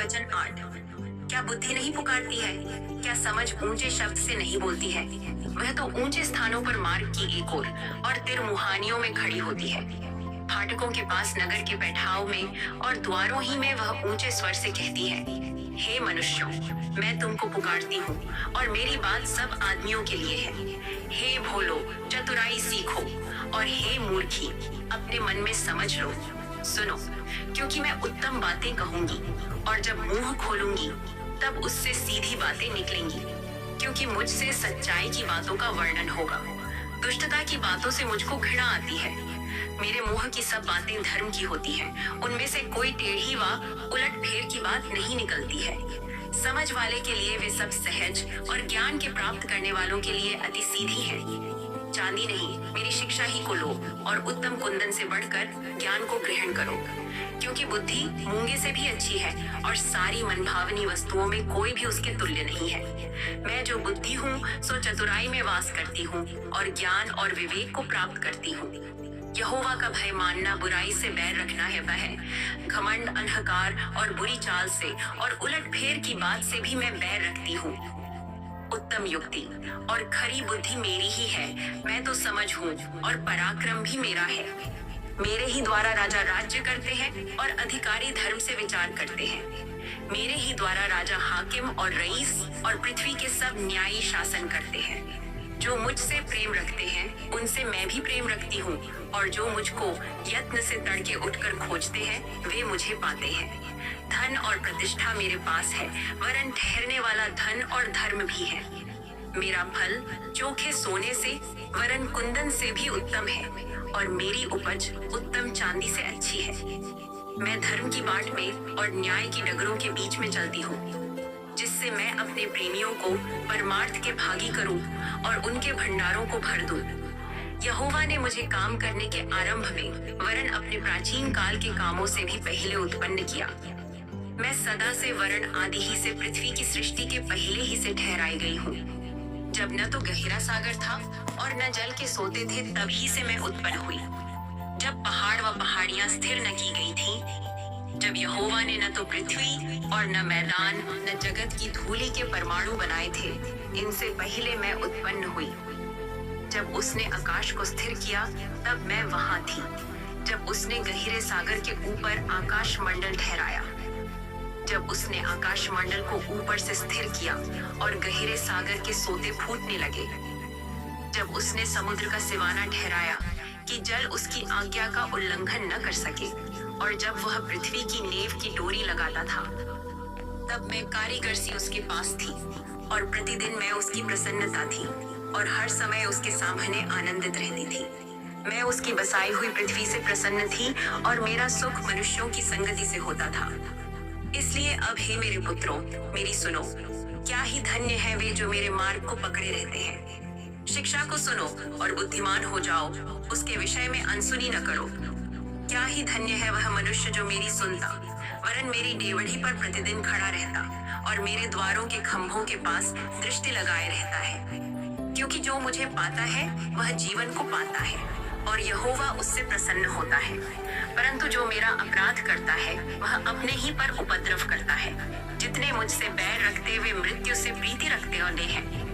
वचन 8। क्या बुद्धि नहीं पुकारती है? क्या समझ ऊंचे शब्द से नहीं बोलती है? वह तो ऊंचे स्थानों पर मार्ग की एक ओर और तिरमुहानियों में खड़ी होती है। फाटकों के पास नगर के बैठाव में और द्वारों ही में वह ऊंचे स्वर से कहती है, हे मनुष्यों, मैं तुमको पुकारती हूँ और मेरी बात सब आदमियों के लिए है। हे भोलो, चतुराई सीखो, और हे मूर्खी, अपने मन में समझ लो। सुनो, क्योंकि मैं उत्तम बातें कहूंगी और जब मुंह खोलूंगी तब उससे सीधी बातें निकलेंगी, क्योंकि मुझसे सच्चाई की बातों का वर्णन होगा। दुष्टता की बातों से मुझको घृणा आती है। मेरे मुंह की सब बातें धर्म की होती हैं। उनमें से कोई टेढ़ी व उलटफेर की बात नहीं निकलती है। समझ वाले के लिए वे सब सहज और ज्ञान के प्राप्त करने वालों के लिए अति सीधी है। चांदी नहीं, मेरी शिक्षा ही को लो और उत्तम कुंदन से बढ़कर ज्ञान को ग्रहण करो, क्योंकि बुद्धि मूंगे से भी अच्छी है और सारी मनभावनी वस्तुओं में कोई भी उसके तुल्य नहीं है। मैं जो बुद्धि हूँ सो चतुराई में वास करती हूँ और ज्ञान और विवेक को प्राप्त करती हूँ। यहोवा का भय मानना बुराई से बैर रखना है वह। घमंड, अहंकार और बुरी चाल से और उलटफेर की बात से भी मैं बैर रखती हूँ। उत्तम युक्ति और खरी बुद्धि मेरी ही है। मैं तो समझ हूँ और पराक्रम भी मेरा है। मेरे ही द्वारा राजा राज्य करते हैं और अधिकारी धर्म से विचार करते हैं। मेरे ही द्वारा राजा हाकिम और रईस और पृथ्वी के सब न्यायी शासन करते हैं। जो मुझसे प्रेम रखते हैं उनसे मैं भी प्रेम रखती हूँ, और जो मुझको यत्न से तड़के उठकर खोजते हैं वे मुझे पाते हैं। धन और प्रतिष्ठा मेरे पास है, वरन ठहरने वाला धन और धर्म भी है। मेरा फल चोखे सोने से वरन कुंदन से भी उत्तम है, और मेरी उपज उत्तम चांदी से अच्छी है। मैं धर्म की बाट में और न्याय की डगरों के बीच में चलती हूँ, जिससे मैं अपने प्रेमियों को परमार्थ के भागी करूं और उनके भंडारों को भर दूं। यहोवा ने मुझे काम करने के आरंभ में वरन अपने प्राचीन काल के कामों से भी पहले उत्पन्न किया। मैं सदा से वरन आदि ही से पृथ्वी की सृष्टि के पहले ही से ठहराई गई हूँ। जब न तो गहरा सागर था और न जल के सोते थे, तभी से मैं उत्पन्न हुई। जब पहाड़ व पहाड़ियां स्थिर न की गई थी, जब यहोवा ने न तो पृथ्वी और न मैदान न जगत की धूलि के परमाणु बनाए थे, इनसे पहले मैं उत्पन्न हुई। जब उसने आकाश को स्थिर किया तब मैं वहां थी। जब उसने गहरे सागर के ऊपर आकाश मंडल ठहराया, जब उसने आकाश मंडल को ऊपर से स्थिर किया और गहरे सागर के सोते फूटने लगे, जब उसने समुद्र का सिवाना ठहराया कि जल उसकी आज्ञा का उल्लंघन न कर सके, और जब वह पृथ्वी की नेव की डोरी लगाता था, तब मैं कारीगर सी उसके पास थी और प्रतिदिन मैं उसकी प्रसन्नता थी और हर समय उसके सामने आनंदित रहती थी। मैं उसकी बसाई हुई पृथ्वी से प्रसन्न थी और मेरा सुख मनुष्यों की संगति से होता था। इसलिए अब हे मेरे पुत्रों, मेरी सुनो। क्या ही धन्य है वे जो मेरे मार्ग को पकड़े रहते हैं। शिक्षा को सुनो और बुद्धिमान हो जाओ, उसके विषय में अनसुनी न करो। क्या ही धन्य है वह मनुष्य जो मेरी सुनता, वरन मेरी डेवढ़ी पर प्रतिदिन खड़ा रहता और मेरे द्वारों के खंभों के पास दृष्टि लगाए रहता है। क्योंकि जो मुझे पाता है वह जीवन को पाता है और यहोवा उससे प्रसन्न होता है। परंतु जो मेरा अपराध करता है वह अपने ही पर उपद्रव करता है। जितने मुझसे बैर रखते वे मृत्यु से प्रीति रखते वाले हैं।